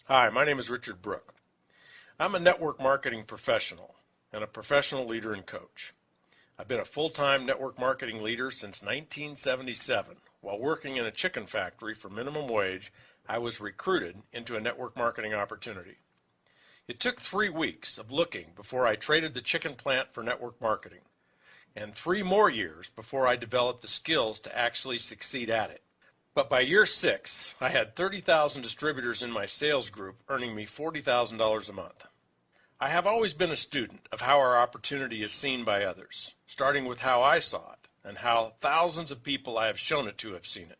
Hi, my name is Richard Brooke. I'm a network marketing professional and a professional leader and coach. I've been a full-time network marketing leader since 1977. While working in a chicken factory for minimum wage, I was recruited into a network marketing opportunity. It took 3 weeks of looking before I traded the chicken plant for network marketing, and 3 more years before I developed the skills to actually succeed at it. But by year 6, I had 30,000 distributors in my sales group earning me $40,000 a month. I have always been a student of how our opportunity is seen by others, starting with how I saw it and how thousands of people I have shown it to have seen it.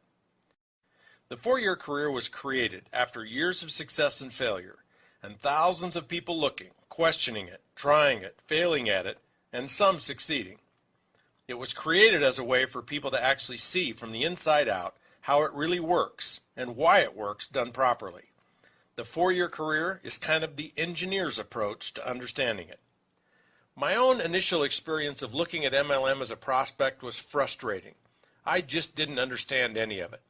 The 4-year career was created after years of success and failure, and thousands of people looking, questioning it, trying it, failing at it, and some succeeding. It was created as a way for people to actually see from the inside out how it really works and why it works done properly. The 4-year career is kind of the engineer's approach to understanding it. My own initial experience of looking at MLM as a prospect was frustrating. I just didn't understand any of it.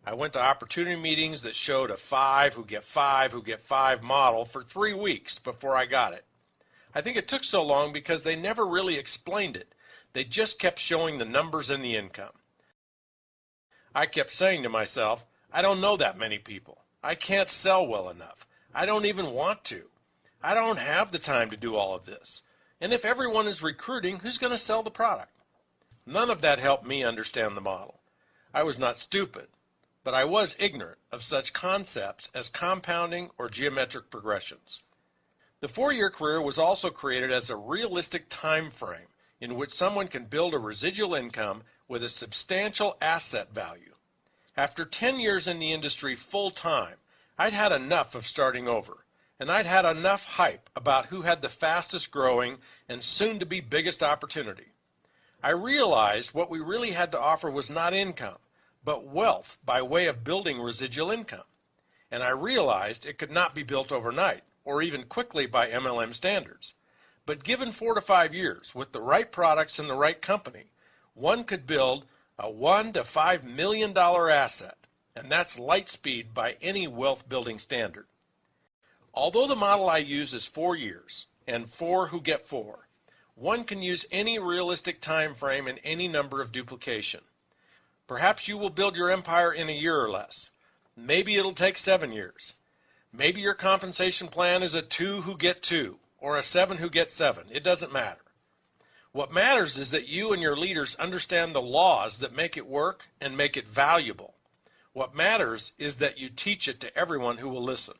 I went to opportunity meetings that showed a 5 who get 5 model for 3 weeks before I got it. I think it took so long because they never really explained it. They just kept showing the numbers and the income. I kept saying to myself, I don't know that many people. I can't sell well enough. I don't even want to. I don't have the time to do all of this. And if everyone is recruiting, who's going to sell the product? None of that helped me understand the model. I was not stupid, but I was ignorant of such concepts as compounding or geometric progressions. The 4-year career was also created as a realistic time frame in which someone can build a residual income with a substantial asset value. After 10 years in the industry full-time, I'd had enough of starting over, and I'd had enough hype about who had the fastest growing and soon-to-be biggest opportunity. I realized what we really had to offer was not income, but wealth by way of building residual income. And I realized it could not be built overnight, or even quickly by MLM standards. But given 4 to 5 years, with the right products and the right company, one could build a $1 to $5 million asset, and that's light speed by any wealth building standard. Although the model I use is 4 years, and 4 who get 4, one can use any realistic time frame and any number of duplication. Perhaps you will build your empire in a year or less. Maybe it'll take 7 years. Maybe your compensation plan is a 2 who get 2, or a 7 who get 7. It doesn't matter. What matters is that you and your leaders understand the laws that make it work and make it valuable. What matters is that you teach it to everyone who will listen.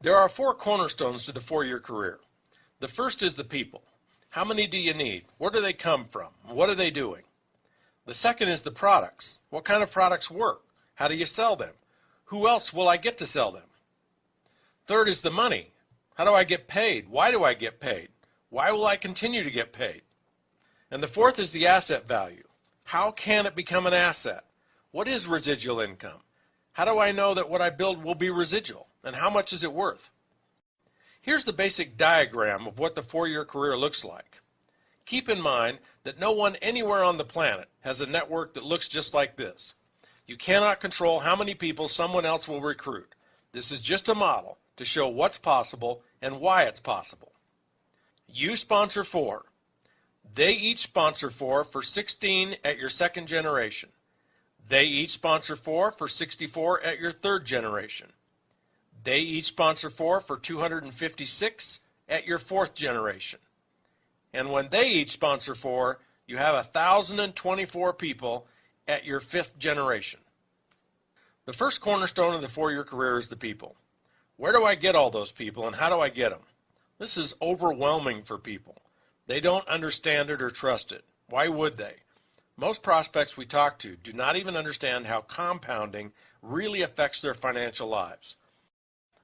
There are 4 cornerstones to the 4-year career. The first is the people. How many do you need? Where do they come from? What are they doing? The second is the products. What kind of products work? How do you sell them? Who else will I get to sell them? Third is the money. How do I get paid? Why do I get paid? Why will I continue to get paid? And the fourth is the asset value. How can it become an asset? What is residual income? How do I know that what I build will be residual? And how much is it worth? Here's the basic diagram of what the 4-year career looks like. Keep in mind that no one anywhere on the planet has a network that looks just like this. You cannot control how many people someone else will recruit. This is just a model to show what's possible and why it's possible. You sponsor 4. They each sponsor 4 for 16 at your 2nd generation. They each sponsor 4 for 64 at your 3rd generation. They each sponsor 4 for 256 at your 4th generation. And when they each sponsor 4, you have 1,024 people at your 5th generation. The first cornerstone of the 4-year career is the people. Where do I get all those people, and how do I get them? This is overwhelming for people. They don't understand it or trust it. Why would they? Most prospects we talk to do not even understand how compounding really affects their financial lives.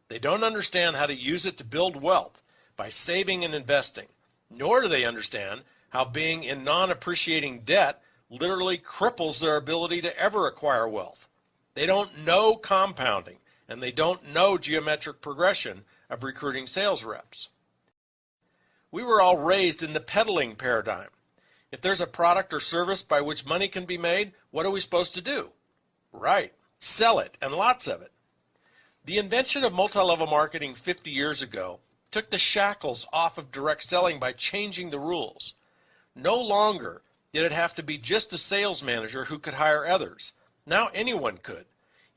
They don't understand how to use it to build wealth by saving and investing, nor do they understand how being in non-appreciating debt literally cripples their ability to ever acquire wealth. They don't know compounding, and they don't know geometric progression of recruiting sales reps. We were all raised in the peddling paradigm. If there's a product or service by which money can be made, what are we supposed to do? Right, sell it, and lots of it. The invention of multi-level marketing 50 years ago took the shackles off of direct selling by changing the rules. No longer did it have to be just the sales manager who could hire others. Now anyone could,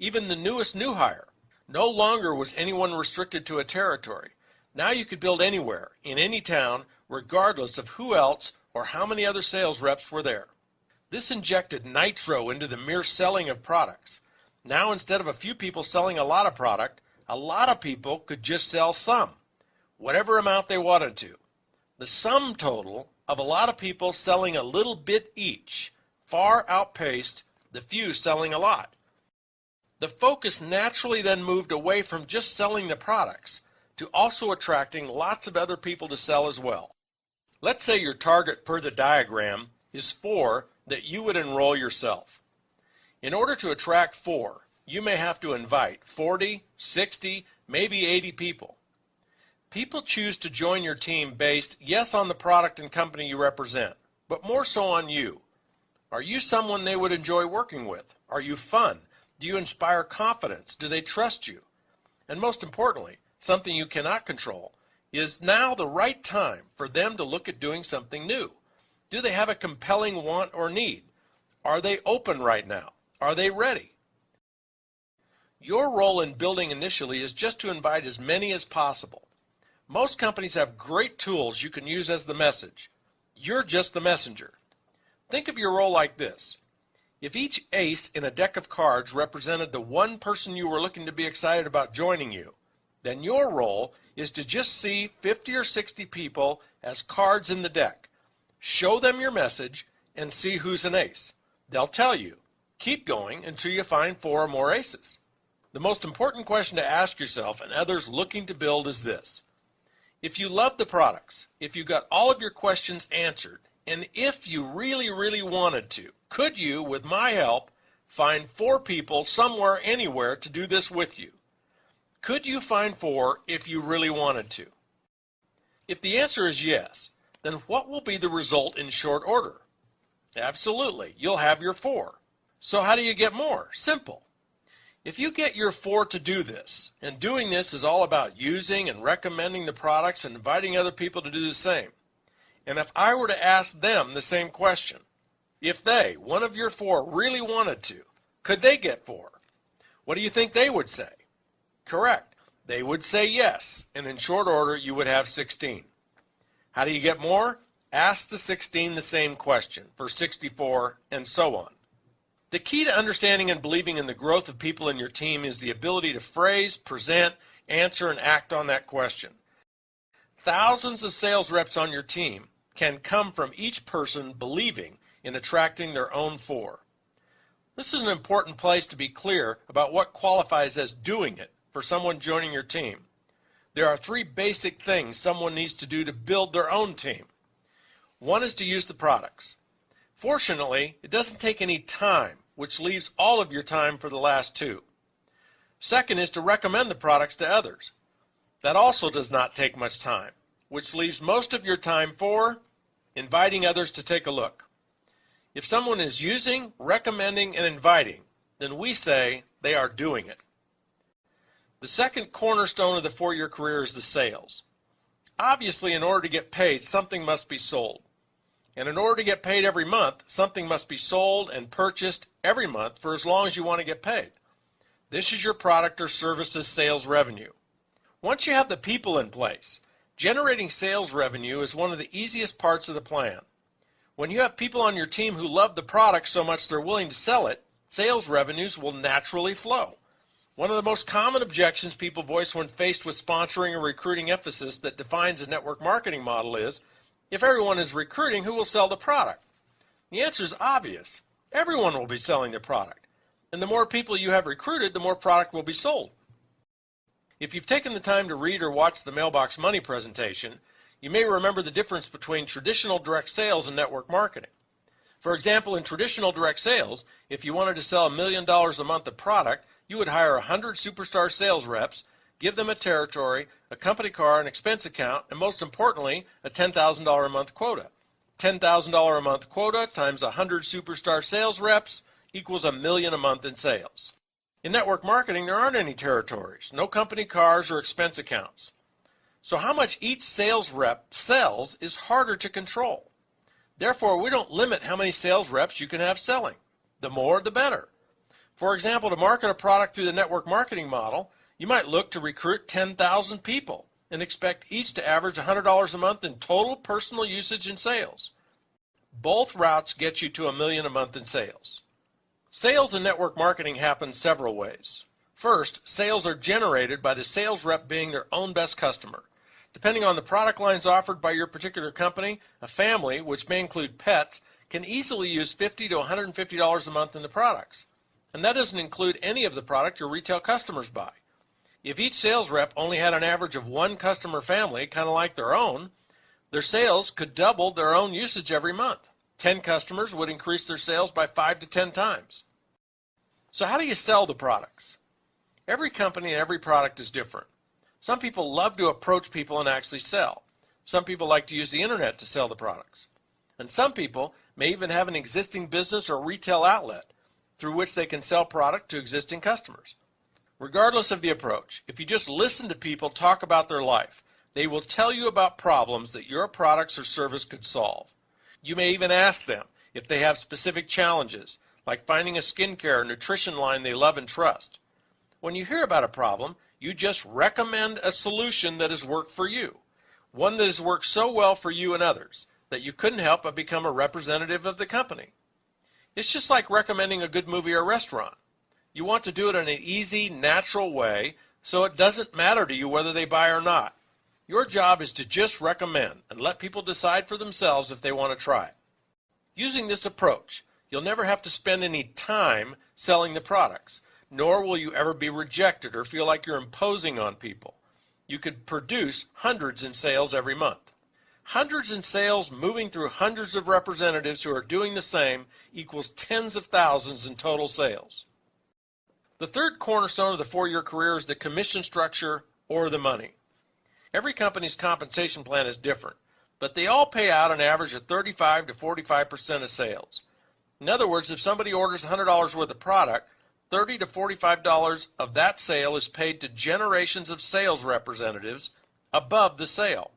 even the newest new hire. No longer was anyone restricted to a territory. Now you could build anywhere, in any town, regardless of who else or how many other sales reps were there. This injected nitro into the mere selling of products. Now instead of a few people selling a lot of product, a lot of people could just sell some, whatever amount they wanted to. The sum total of a lot of people selling a little bit each far outpaced the few selling a lot. The focus naturally then moved away from just selling the products to also attracting lots of other people to sell as well. Let's say your target per the diagram is 4 that you would enroll yourself. In order to attract 4, you may have to invite 40, 60, maybe 80 people. People choose to join your team based, yes, on the product and company you represent, but more so on you. Are you someone they would enjoy working with? Are you fun? Do you inspire confidence? Do they trust you? And most importantly, something you cannot control, is now the right time for them to look at doing something new? Do they have a compelling want or need? Are they open right now? Are they ready? Your role in building initially is just to invite as many as possible. Most companies have great tools you can use as the message. You're just the messenger. Think of your role like this. If each ace in a deck of cards represented the one person you were looking to be excited about joining you, then your role is to just see 50 or 60 people as cards in the deck. Show them your message and see who's an ace. They'll tell you. Keep going until you find 4 or more aces. The most important question to ask yourself and others looking to build is this. If you love the products, if you got all of your questions answered, and if you really, really wanted to, could you, with my help, find 4 people somewhere, anywhere to do this with you? Could you find 4 if you really wanted to? If the answer is yes, then what will be the result in short order? Absolutely, you'll have your 4. So how do you get more? Simple. If you get your 4 to do this, and doing this is all about using and recommending the products and inviting other people to do the same, and if I were to ask them the same question, if they, one of your 4, really wanted to, could they get 4? What do you think they would say? Correct. They would say yes, and in short order you would have 16. How do you get more? Ask the 16 the same question for 64, and so on. The key to understanding and believing in the growth of people in your team is the ability to phrase, present, answer, and act on that question. Thousands of sales reps on your team can come from each person believing in attracting their own 4. This is an important place to be clear about what qualifies as doing it for someone joining your team. There are 3 basic things someone needs to do to build their own team. One is to use the products. Fortunately, it doesn't take any time, which leaves all of your time for the last 2. Second is to recommend the products to others. That also does not take much time, which leaves most of your time for inviting others to take a look. If someone is using, recommending, and inviting, then we say they are doing it. The second cornerstone of the 4-year career is the sales. Obviously, in order to get paid, something must be sold. And in order to get paid every month, something must be sold and purchased every month for as long as you want to get paid. This is your product or services sales revenue. Once you have the people in place, generating sales revenue is one of the easiest parts of the plan. When you have people on your team who love the product so much they're willing to sell it, sales revenues will naturally flow. One of the most common objections people voice when faced with sponsoring or recruiting emphasis that defines a network marketing model is, if everyone is recruiting, who will sell the product? The answer is obvious. Everyone will be selling the product. And the more people you have recruited, the more product will be sold. If you've taken the time to read or watch the Mailbox Money presentation, you may remember the difference between traditional direct sales and network marketing. For example, in traditional direct sales, if you wanted to sell $1 million a month of product, you would hire 100 superstar sales reps, give them a territory, a company car, an expense account, and most importantly, a $10,000 a month quota. $10,000 a month quota times 100 superstar sales reps equals $1 million a month in sales. In network marketing, there aren't any territories, no company cars or expense accounts. So how much each sales rep sells is harder to control. Therefore, we don't limit how many sales reps you can have selling. The more, the better. For example, to market a product through the network marketing model, you might look to recruit 10,000 people and expect each to average $100 a month in total personal usage and sales. Both routes get you to $1 million a month in sales. Sales in network marketing happen several ways. First, sales are generated by the sales rep being their own best customer. Depending on the product lines offered by your particular company, a family, which may include pets, can easily use $50 to $150 a month in the products. And that doesn't include any of the product your retail customers buy. If each sales rep only had an average of one customer family, kind of like their own, their sales could double their own usage every month. 10 customers would increase their sales by 5 to 10 times. So how do you sell the products? Every company and every product is different. Some people love to approach people and actually sell. Some people like to use the internet to sell the products. And some people may even have an existing business or retail outlet through which they can sell product to existing customers. Regardless of the approach, if you just listen to people talk about their life, they will tell you about problems that your products or service could solve. You may even ask them if they have specific challenges, like finding a skincare or nutrition line they love and trust. When you hear about a problem, you just recommend a solution that has worked for you, one that has worked so well for you and others that you couldn't help but become a representative of the company. It's just like recommending a good movie or restaurant. You want to do it in an easy, natural way so it doesn't matter to you whether they buy or not. Your job is to just recommend and let people decide for themselves if they want to try it. Using this approach, you'll never have to spend any time selling the products, nor will you ever be rejected or feel like you're imposing on people. You could produce hundreds in sales every month. Hundreds in sales moving through hundreds of representatives who are doing the same equals tens of thousands in total sales. The third cornerstone of the 4-year career is the commission structure or the money. Every company's compensation plan is different, but they all pay out an average of 35 to 45% of sales. In other words, if somebody orders $100 worth of product, $30 to $45 of that sale is paid to generations of sales representatives above the sale.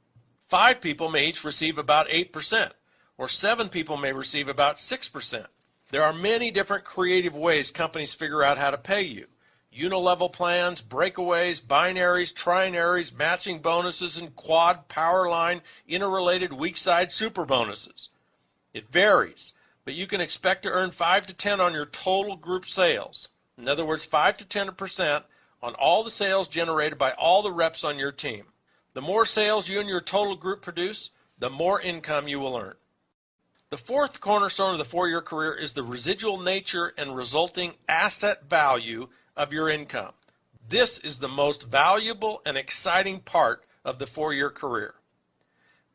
5 people may each receive about 8%, or 7 people may receive about 6%. There are many different creative ways companies figure out how to pay you. Unilevel plans, breakaways, binaries, trinaries, matching bonuses, and quad, power line, interrelated weak side super bonuses. It varies, but you can expect to earn 5 to 10 on your total group sales. In other words, 5 to 10% on all the sales generated by all the reps on your team. The more sales you and your total group produce, the more income you will earn. The fourth cornerstone of the 4-year career is the residual nature and resulting asset value of your income. This is the most valuable and exciting part of the 4-year career.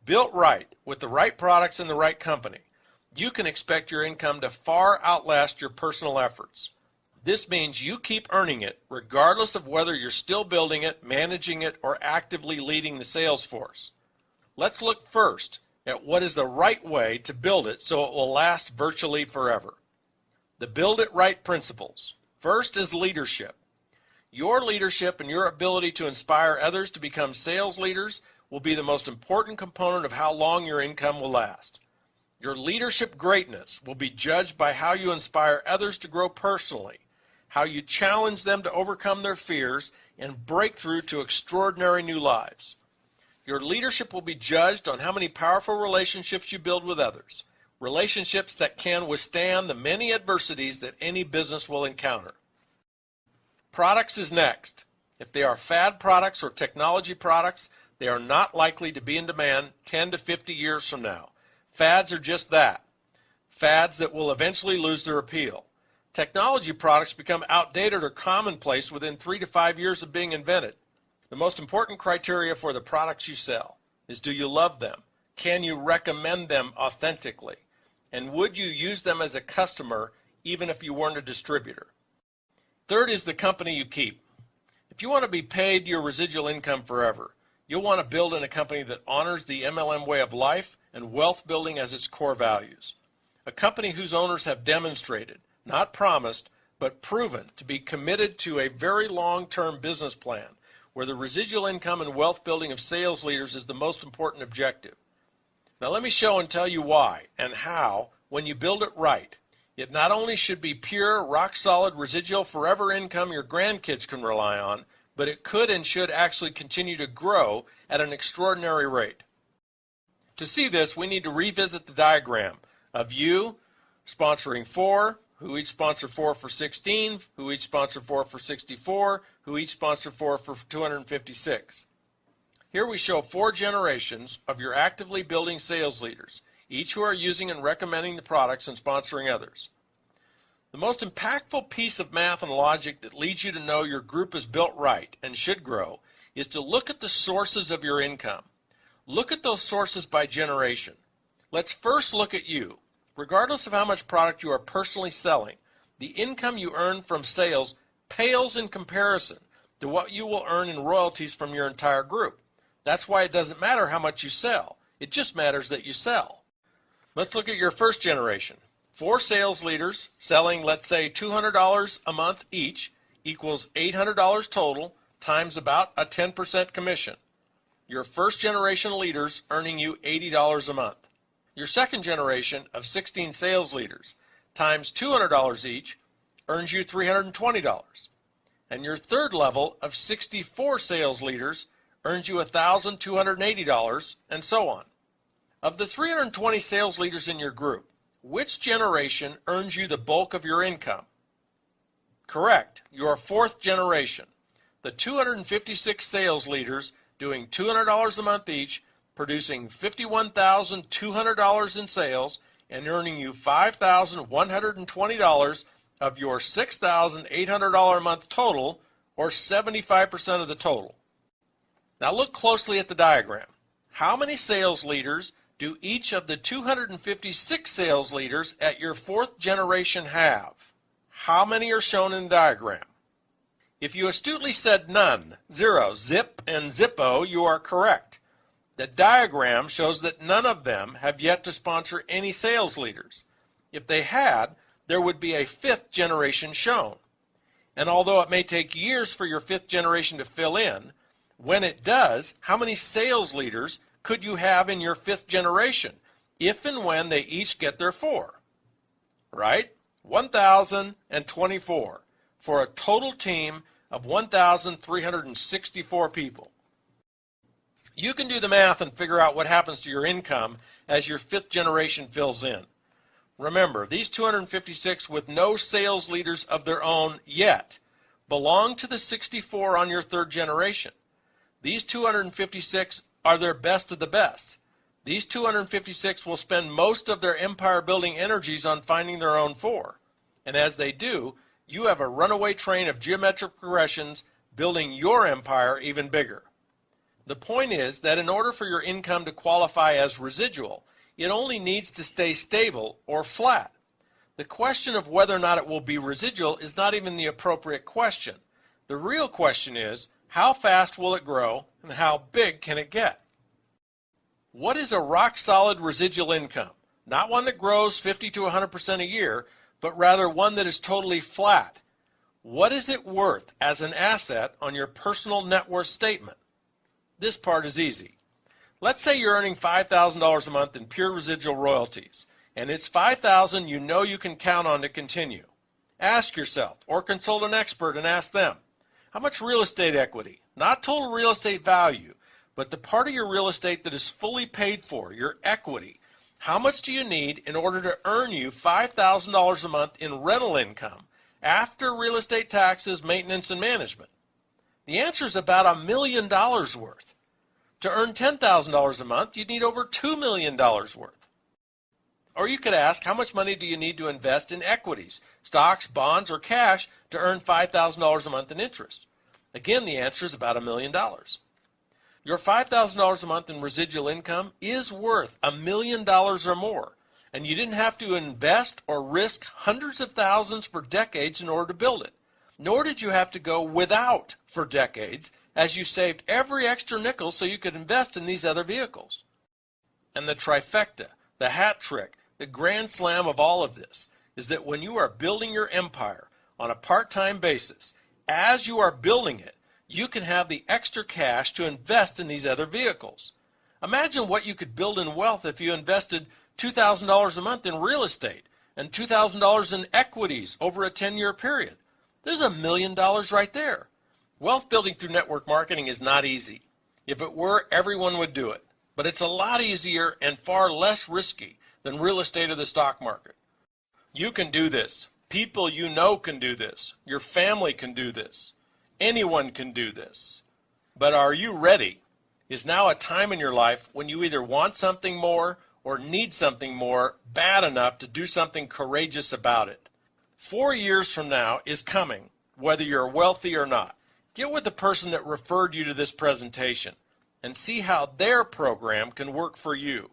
Built right, with the right products and the right company, you can expect your income to far outlast your personal efforts. This means you keep earning it regardless of whether you're still building it, managing it, or actively leading the sales force. Let's look first at what is the right way to build it so it will last virtually forever. The Build It Right principles. First is leadership. Your leadership and your ability to inspire others to become sales leaders will be the most important component of how long your income will last. Your leadership greatness will be judged by how you inspire others to grow personally, how you challenge them to overcome their fears and break through to extraordinary new lives. Your leadership will be judged on how many powerful relationships you build with others, relationships that can withstand the many adversities that any business will encounter. Products is next. If they are fad products or technology products, they are not likely to be in demand 10 to 50 years from now. Fads are just that. Fads that will eventually lose their appeal. Technology products become outdated or commonplace within 3 to 5 years of being invented. The most important criteria for the products you sell is, do you love them? Can you recommend them authentically? And would you use them as a customer even if you weren't a distributor? Third is the company you keep. If you want to be paid your residual income forever, you'll want to build in a company that honors the MLM way of life and wealth building as its core values. A company whose owners have demonstrated, not promised, but proven to be committed to a very long-term business plan where the residual income and wealth building of sales leaders is the most important objective. Now let me show and tell you why and how, when you build it right, it not only should be pure, rock-solid, residual, forever income your grandkids can rely on, but it could and should actually continue to grow at an extraordinary rate. To see this, we need to revisit the diagram of you sponsoring 4, who each sponsor 4 for 16, who each sponsor 4 for 64, who each sponsor 4 for 256. Here we show 4 generations of your actively building sales leaders, each who are using and recommending the products and sponsoring others. The most impactful piece of math and logic that leads you to know your group is built right and should grow is to look at the sources of your income. Look at those sources by generation. Let's first look at you. Regardless of how much product you are personally selling, the income you earn from sales pales in comparison to what you will earn in royalties from your entire group. That's why it doesn't matter how much you sell. It just matters that you sell. Let's look at your first generation. 4 sales leaders selling, let's say, $200 a month each equals $800 total times about a 10% commission. Your first generation leaders earning you $80 a month. Your second generation of 16 sales leaders times $200 each earns you $320. And your third level of 64 sales leaders earns you $1,280, and so on. Of the 320 sales leaders in your group, which generation earns you the bulk of your income? Correct, your fourth generation. The 256 sales leaders doing $200 a month each, producing $51,200 in sales and earning you $5,120 of your $6,800 a month total, or 75% of the total. Now look closely at the diagram. How many sales leaders do each of the 256 sales leaders at your fourth generation have? How many are shown in the diagram? If you astutely said none, 0, zip, and zippo, you are correct. The diagram shows that none of them have yet to sponsor any sales leaders. If they had, there would be a 5th generation shown. And although it may take years for your 5th generation to fill in, when it does, how many sales leaders could you have in your 5th generation, if and when they each get their 4? Right? 1,024, for a total team of 1,364 people. You can do the math and figure out what happens to your income as your 5th generation fills in. Remember, these 256 with no sales leaders of their own yet belong to the 64 on your 3rd generation. These 256 are their best of the best. These 256 will spend most of their empire-building energies on finding their own 4. And as they do, you have a runaway train of geometric progressions building your empire even bigger. The point is that in order for your income to qualify as residual, it only needs to stay stable or flat. The question of whether or not it will be residual is not even the appropriate question. The real question is, how fast will it grow and how big can it get? What is a rock-solid residual income? Not one that grows 50 to 100% a year, but rather one that is totally flat. What is it worth as an asset on your personal net worth statement? This part is easy. Let's say you're earning $5,000 a month in pure residual royalties, and it's $5,000 you know you can count on to continue. Ask yourself, or consult an expert and ask them, how much real estate equity, not total real estate value, but the part of your real estate that is fully paid for, your equity, how much do you need in order to earn you $5,000 a month in rental income after real estate taxes, maintenance, and management? The answer is about $1 million worth. To earn $10,000 a month, you'd need over $2 million worth. Or you could ask, how much money do you need to invest in equities, stocks, bonds, or cash to earn $5,000 a month in interest? Again, the answer is about $1 million. Your $5,000 a month in residual income is worth $1 million or more, and you didn't have to invest or risk hundreds of thousands for decades in order to build it. Nor did you have to go without for decades, as you saved every extra nickel so you could invest in these other vehicles. And the trifecta, the hat trick, the grand slam of all of this is that when you are building your empire, on a part-time basis. As you are building it, you can have the extra cash to invest in these other vehicles. Imagine what you could build in wealth if you invested $2,000 a month in real estate and $2,000 in equities over a 10-year period. There's $1 million right there. Wealth building through network marketing is not easy. If it were, everyone would do it. But it's a lot easier and far less risky than real estate or the stock market. You can do this. People you know can do this. Your family can do this. Anyone can do this. But are you ready? Is now a time in your life when you either want something more or need something more bad enough to do something courageous about it. 4 years from now is coming, whether you're wealthy or not. Get with the person that referred you to this presentation and see how their program can work for you.